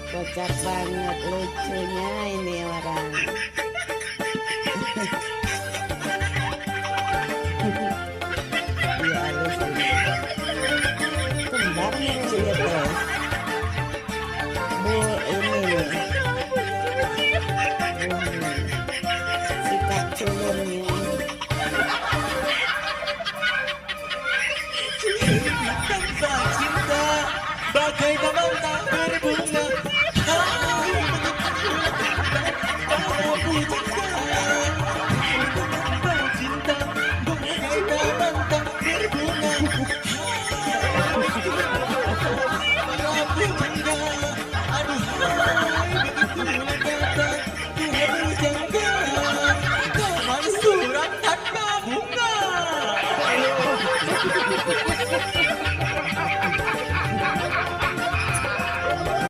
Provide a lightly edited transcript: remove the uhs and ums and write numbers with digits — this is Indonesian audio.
Kocak banget lucunya ini orang. Iya halus ini. Kembar nih dia tuh. Bu ini nih. Sikap culunnya. Tanpa cinta, bagaimana